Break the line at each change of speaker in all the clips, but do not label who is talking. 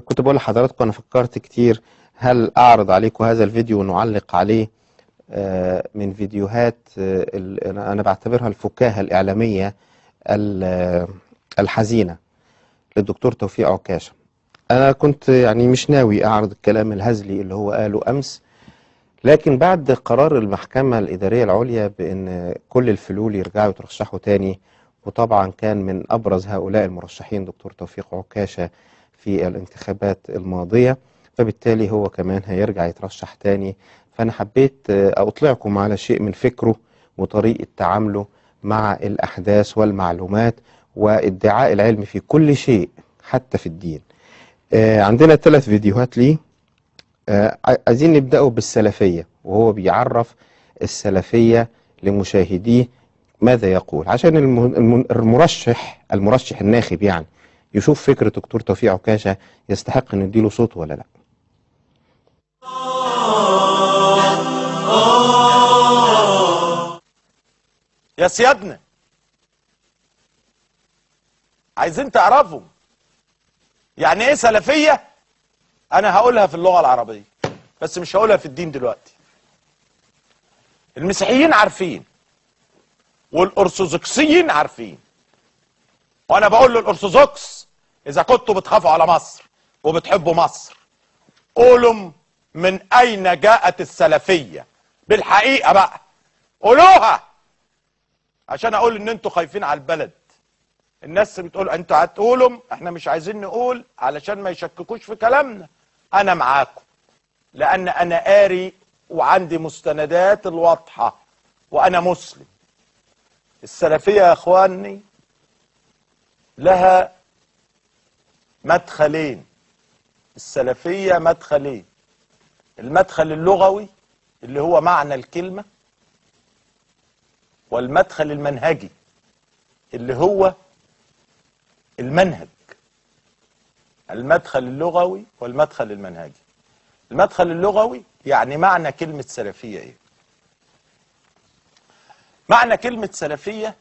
كنت بقول لحضراتكم أنا فكرت كتير هل أعرض عليكم هذا الفيديو ونعلق عليه من فيديوهات أنا بعتبرها الفكاهة الإعلامية الحزينة للدكتور توفيق عكاشة. أنا كنت يعني مش ناوي أعرض الكلام الهزلي اللي هو قاله أمس، لكن بعد قرار المحكمة الإدارية العليا بأن كل الفلول يرجعوا يترشحوا تاني، وطبعا كان من أبرز هؤلاء المرشحين دكتور توفيق عكاشة في الانتخابات الماضية، فبالتالي هو كمان هيرجع يترشح تاني. فأنا حبيت أطلعكم على شيء من فكره وطريقة تعامله مع الأحداث والمعلومات وادعاء العلم في كل شيء حتى في الدين. عندنا 3 فيديوهات ليه. عايزين نبدأه بالسلفية، وهو بيعرف السلفية لمشاهديه ماذا يقول، عشان المرشح الناخب يعني يشوف فكرة دكتور توفيق عكاشة يستحق ان نديله صوت ولا لا.
يا سيادنا، عايزين تعرفوا يعني ايه سلفية؟ انا هقولها في اللغة العربية بس مش هقولها في الدين دلوقتي. المسيحيين عارفين والارثوذكسيين عارفين، وانا بقول للارثوذكس اذا كنتوا بتخافوا على مصر وبتحبوا مصر قولوا من اين جاءت السلفية بالحقيقة بقى، قولوها عشان اقول ان انتوا خايفين على البلد. الناس بتقول انتوا هتقولوا، احنا مش عايزين نقول علشان ما يشككوش في كلامنا. انا معاكم لان انا قاري وعندي مستندات الواضحة وانا مسلم. السلفية يا اخواني لها مدخلين. السلفية مدخلين، المدخل اللغوي اللي هو معنى الكلمة، والمدخل المنهجي اللي هو المنهج. المدخل اللغوي والمدخل المنهجي. المدخل اللغوي يعني معنى كلمة سلفية ايه؟ معنى كلمة سلفية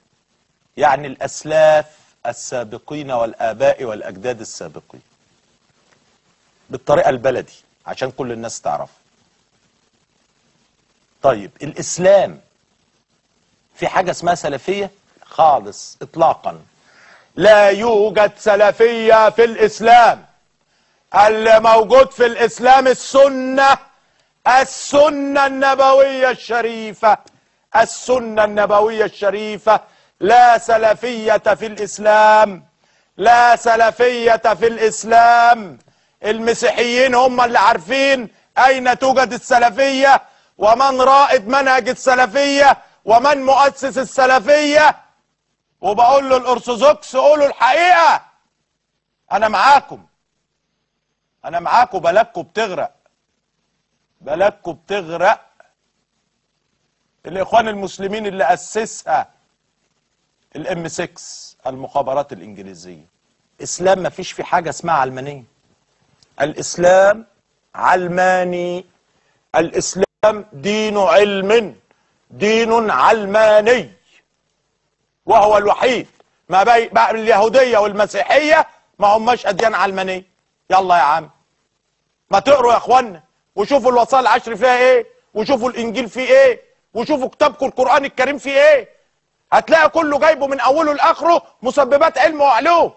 يعني الأسلاف السابقين والآباء والأجداد السابقين، بالطريقة البلدي عشان كل الناس تعرف. طيب الإسلام في حاجة اسمها سلفية؟ خالص إطلاقا، لا يوجد سلفية في الإسلام. اللي موجود في الإسلام السنة النبوية الشريفة. السنة النبوية الشريفة. لا سلفية في الإسلام، لا سلفية في الإسلام. المسيحيين هم اللي عارفين أين توجد السلفية ومن رائد منهج السلفية ومن مؤسس السلفية. وبقول له الأرثوذكس قولوا الحقيقة. أنا معاكم، أنا معاكم. بلدكم بتغرق، بلدكم بتغرق. الإخوان المسلمين اللي أسسها الM6 المخابرات الإنجليزية. إسلام ما فيش في حاجة اسمها علمانية. الإسلام علماني. الإسلام دين علم، دين علماني، وهو الوحيد. ما بقى اليهودية والمسيحية ما هماش أديان علمانية. يلا يا عم ما تقروا يا اخوانا وشوفوا الوصايا العشر فيها ايه، وشوفوا الانجيل فيه ايه، وشوفوا كتابكم القرآن الكريم فيه ايه. هتلاقي كله جايبه من اوله لاخره مسببات علم وعلوم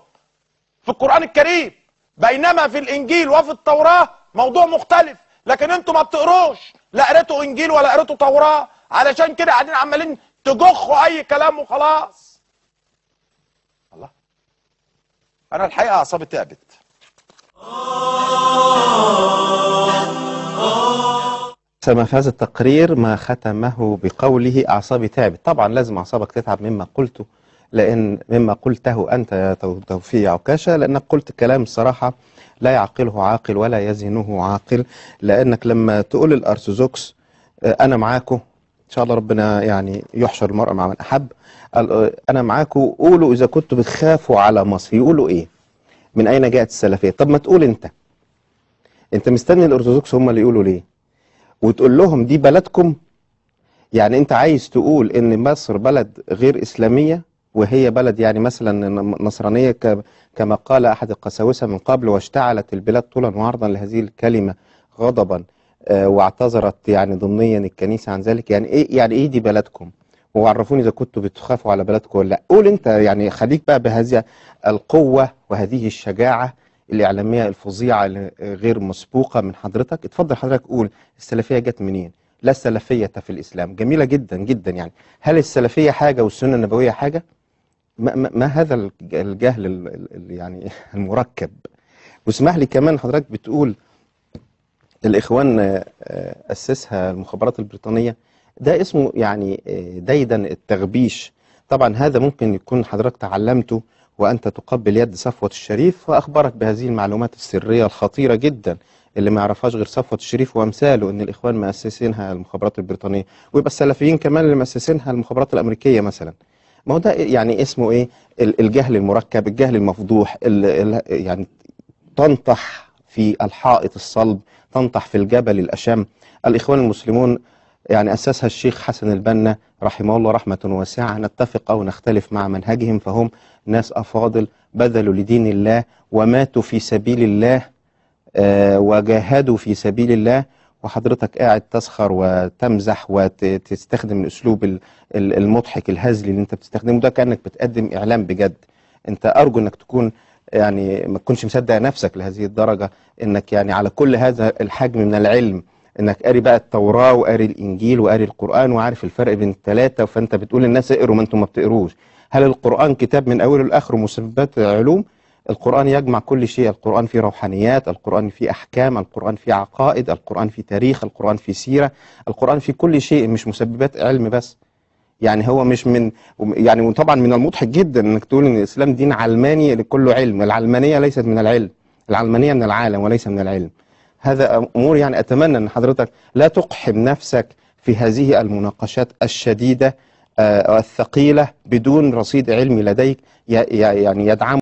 في القرآن الكريم، بينما في الانجيل وفي التوراة موضوع مختلف. لكن انتوا ما بتقروش، لا قريتوا انجيل ولا قريتوا توراة، علشان كده قاعدين عمالين تجخوا اي كلام وخلاص. الله، انا الحقيقة اعصابي تعبت.
سما في هذا التقرير ما ختمه بقوله أعصابي تعبت. طبعا لازم أعصابك تتعب مما قلته، لأن مما قلته أنت يا توفيق عكاشة، لأنك قلت كلام صراحة لا يعقله عاقل ولا يزنه عاقل. لأنك لما تقول الأرثوذكس أنا معاكم إن شاء الله ربنا يعني يحشر المرء مع من أحب، أنا معاكم، قولوا إذا كنتوا بتخافوا على مصر. يقولوا إيه؟ من أين جاءت السلفية؟ طب ما تقول أنت مستني الأرثوذكس هم اللي يقولوا ليه؟ وتقول لهم دي بلدكم. يعني انت عايز تقول ان مصر بلد غير اسلامية وهي بلد يعني مثلا نصرانية كما قال أحد القساوسة من قبل، واشتعلت البلاد طولا وعرضا لهذه الكلمة غضبا، واعتذرت يعني ضمنيا الكنيسة عن ذلك. يعني إيه دي بلدكم؟ وعرفوني إذا كنتوا بتخافوا على بلدكم ولا لا. قول أنت يعني، خليك بقى بهذه القوة وهذه الشجاعة الإعلامية الفظيعة غير مسبوقة من حضرتك. اتفضل حضرتك قول السلفية جت منين؟ لا السلفية في الإسلام. جميلة جدا جدا يعني. هل السلفية حاجة والسنة النبوية حاجة؟ ما هذا الجهل يعني المركب؟ واسمح لي كمان، حضرتك بتقول الإخوان أسسها المخابرات البريطانية، ده اسمه يعني ديدن التغبيش. طبعا هذا ممكن يكون حضرتك تعلمته وأنت تقبل يد صفوة الشريف، وأخبرك بهذه المعلومات السرية الخطيرة جدا اللي ما يعرفهاش غير صفوة الشريف وأمثاله، إن الإخوان مؤسسينها المخابرات البريطانية، ويبقى السلفيين كمان اللي مؤسسينها المخابرات الأمريكية مثلا. ما هو ده يعني اسمه إيه؟ الجهل المركب، الجهل المفضوح، يعني تنطح في الحائط الصلب، تنطح في الجبل الأشم. الإخوان المسلمون يعني أسسها الشيخ حسن البنا رحمه الله رحمة واسعة، نتفق أو نختلف مع منهجهم، فهم ناس أفاضل بذلوا لدين الله وماتوا في سبيل الله، وجاهدوا في سبيل الله. وحضرتك قاعد تسخر وتمزح وتستخدم الأسلوب المضحك الهزلي اللي انت بتستخدمه ده، كأنك بتقدم إعلام بجد. انت أرجو انك تكون يعني ما تكونش مصدق نفسك لهذه الدرجة، انك يعني على كل هذا الحجم من العلم، انك قاري بقى التوراة وقاري الانجيل وقاري القرآن وعارف الفرق بين الثلاثة، فانت بتقول للناس اقروا ما انتم ما بتقروش. هل القرآن كتاب من اوله لاخره مسببات علوم؟ القرآن يجمع كل شيء. القرآن فيه روحانيات، القرآن فيه احكام، القرآن فيه عقائد، القرآن فيه تاريخ، القرآن فيه سيرة، القرآن فيه كل شيء، مش مسببات علم بس. يعني هو مش من يعني، وطبعا من المضحك جدا انك تقول ان الاسلام دين علماني لكله علم. العلمانيه ليست من العلم، العلمانيه من العالم وليس من العلم. هذا امور يعني اتمنى ان حضرتك لا تقحم نفسك في هذه المناقشات الشديده الثقيله بدون رصيد علمي لديك يعني يدعم